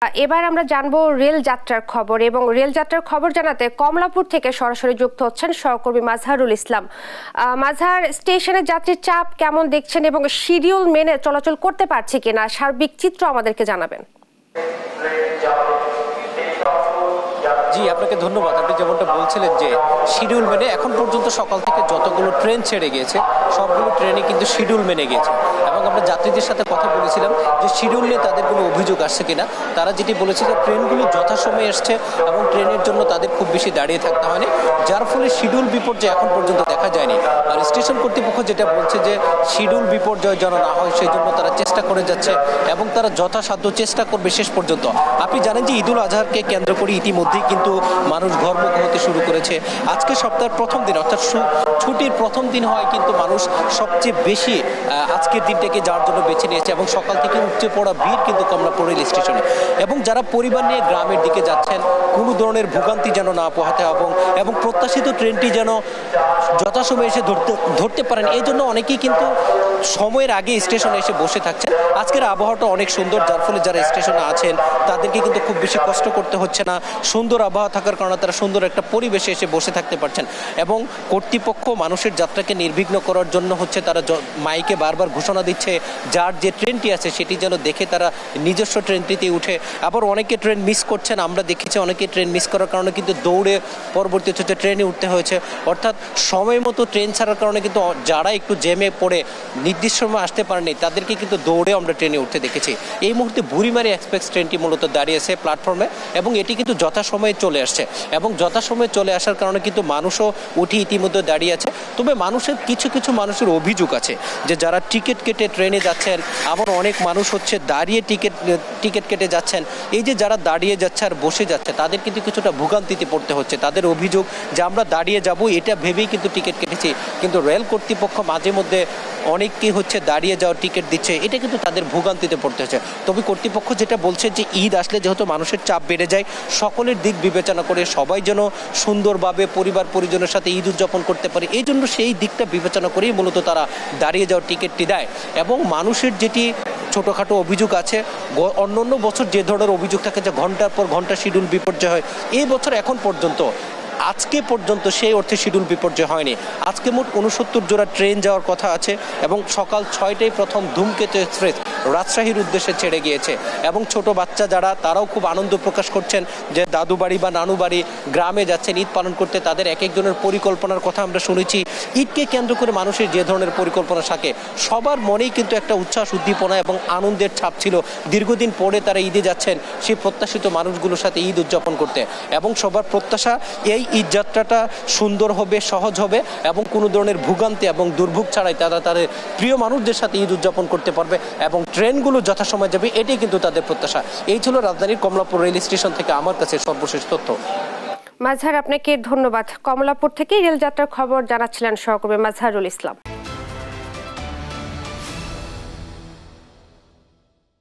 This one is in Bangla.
এবার আমরা জানবো রেল যাত্রার খবর এবং রেল যাত্রার খবর জানাতে কমলাপুর থেকে সরাসরি যুক্ত হচ্ছেন সহকর্মী মাজহারুল ইসলাম। মাজহার, স্টেশনে যাত্রীর চাপ কেমন দেখছেন এবং শিডিউল মেনে চলাচল করতে পারছে কিনা সার্বিক চিত্র আমাদেরকে জানাবেন। জি, আপনাকে ধন্যবাদ। আপনি যেমনটা বলছিলেন যে শিডিউল মেনে এখন পর্যন্ত সকাল থেকে যতগুলো ট্রেন ছেড়ে গিয়েছে সবগুলো ট্রেনে কিন্তু শিডিউল মেনে গিয়েছে এবং আমরা যাত্রীদের সাথে কথা বলেছিলাম যে শিডিউল নিয়ে তাদের কোনো অভিযোগ আসছে কিনা। তারা যেটি বলেছে যে ট্রেনগুলো যথাসময়ে এসছে এবং ট্রেনের জন্য তাদের খুব বেশি দাঁড়িয়ে থাকতে হয়নি, যার ফলে শিডিউল বিপর্যয় এখন পর্যন্ত দেখা যায়নি। আর স্টেশন কর্তৃপক্ষ যেটা বলছে যে শিডিউল বিপর্যয় যেন না হয় সেই জন্য তারা চেষ্টা করে যাচ্ছে এবং তারা যথাসাধ্য চেষ্টা করবে শেষ পর্যন্ত। আপনি জানেন যে ঈদুল আজহাকে কেন্দ্র করে ইতিমধ্যেই কিন্তু মানুষ ঘরমুখ হতে শুরু করেছে। আজকে সপ্তাহের প্রথম দিন অর্থাৎ ছুটির প্রথম দিন হয় কিন্তু মানুষ সবচেয়ে বেশি আজকের দিনটাকে যাওয়ার জন্য বেছে নিয়েছে এবং সকাল থেকে উপচে পড়া ভিড় কিন্তু কমলাপুর রেল স্টেশনে। এবং যারা পরিবার নিয়ে গ্রামের দিকে যাচ্ছেন কোনো ধরনের ভোগান্তি যেন না পোহাতে এবং প্রত্যাশিত ট্রেনটি যেন যথাসময়ে এসে ধরতে পারেন, এই জন্য অনেকেই কিন্তু সময়ের আগে স্টেশনে এসে বসে থাকছেন। আজকের আবহাওয়াটা অনেক সুন্দর, যার ফলে যারা স্টেশনে আছেন তাদেরকে কিন্তু খুব বেশি কষ্ট করতে হচ্ছে না। সুন্দর আবহাওয়া থাকার কারণে তারা সুন্দর একটা পরিবেশে এসে বসে থাকতে পারছেন এবং কর্তৃপক্ষ মানুষের যাত্রাকে নির্বিঘ্ন করার জন্য তারা মাইকে বারবার ঘোষণা দিচ্ছে যার যে ট্রেনটি আছে সেটি যেন দেখে তারা নিজস্ব ট্রেনটিতে উঠে। আবার অনেকে ট্রেন মিস করছেন, আমরা দেখেছি অনেকে ট্রেন মিস করার কারণে কিন্তু দৌড়ে পরবর্তী ট্রেনে উঠতে হয়েছে। অর্থাৎ সময় মতো ট্রেন ছাড়ার কারণে কিন্তু যারা একটু জ্যামে পড়ে নির্দিষ্ট সময় আসতে পারেনি তাদেরকে কিন্তু দৌড়ে আমরা ট্রেনে উঠতে দেখেছি। এই মুহূর্তে বুড়িমারি এক্সপ্রেস ট্রেনটি মূলত দাঁড়িয়েছে প্ল্যাটফর্মে এবং এটি কিন্তু যথাসময়ে চলে আসছে এবং যথাসময়ে চলে আসার কারণে কিন্তু মানুষও উঠে ইতিমধ্যে দাঁড়িয়ে আছে। তবে মানুষের কিছু মানুষের অভিযোগ আছে যে যারা টিকিট কেটে ট্রেনে যাচ্ছেন, আবার অনেক মানুষ দাঁড়িয়ে টিকিট কেটে যাচ্ছেন। এই যে যারা দাঁড়িয়ে যাচ্ছে আর বসে যাচ্ছে তাদের কিন্তু কিছুটা ভোগান্তিতে পড়তে হচ্ছে। তাদের অভিযোগ যে আমরা দাঁড়িয়ে যাব এটা ভেবেই কিন্তু টিকিট কেটেছি, কিন্তু রেল কর্তৃপক্ষ মাঝে মধ্যে অনেককেই দাঁড়িয়ে যাওয়ার টিকিট দিচ্ছে, এটা কিন্তু তাদের ভোগান্তিতে পড়তে হচ্ছে। তবে কর্তৃপক্ষ যেটা বলছে যে ঈদ আসলে যেহেতু মানুষের চাপ বেড়ে যায়, সকলের দিক বিবেচনা করে সবাই যেন সুন্দরভাবে পরিবার পরিজনের সাথে ঈদ উদযাপন করতে পারে, এই জন্য সেই দিকটা বিবেচনা করেই মূলত তারা দাঁড়িয়ে যাওয়ার টিকিটটি দেয়। এবং মানুষের যেটি ছোটোখাটো অভিযোগ আছে, অন্য বছর যে ধরনের অভিযোগ থাকে যে ঘন্টার পর ঘন্টা শিডিউল বিপর্যয় হয়, এই বছর এখন পর্যন্ত আজকে পর্যন্ত সেই অর্থে শিডিউল বিপর্যয় হয়নি। আজকে মোট 69 জোড়া ট্রেন যাওয়ার কথা আছে এবং সকাল 6টায় প্রথম ধূমকেতু এক্সপ্রেস রাজশাহীর উদ্দেশ্যে ছেড়ে গিয়েছে এবং ছোট বাচ্চা যারা তারাও খুব আনন্দ প্রকাশ করছেন যে দাদু বাড়ি বা নানু বাড়ি গ্রামে যাচ্ছেন ঈদ পালন করতে। তাদের এক একজনের পরিকল্পনার কথা আমরা শুনেছি। ঈদকে কেন্দ্র করে মানুষের যে ধরনের পরিকল্পনা থাকে সবার মনেই কিন্তু একটা উচ্ছ্বাস উদ্দীপনা এবং আনন্দের ছাপ ছিল। দীর্ঘদিন পরে তারা ঈদে যাচ্ছেন সেই প্রত্যাশিত মানুষগুলোর সাথে ঈদ উদযাপন করতে এবং সবার প্রত্যাশা এই ঈদ যাত্রাটা সুন্দর হবে, সহজ হবে এবং কোনো ধরনের ভোগান্তি এবং দুর্ভোগ ছাড়াই তারা তাদের প্রিয় মানুষদের সাথে ঈদ উদযাপন করতে পারবে এবং ট্রেনগুলো যথাসময় যাবে, এটাই কিন্তু তাদের প্রত্যাশা। এই ছিল রাজধানীর কমলাপুর রেল স্টেশন থেকে আমার কাছে সর্বশেষ তথ্য। মাজহার, আপনাকে ধন্যবাদ। কমলাপুর থেকে রেল যাত্রার খবর জানাচ্ছিলেন সহকর্মী মাজহারুল ইসলাম।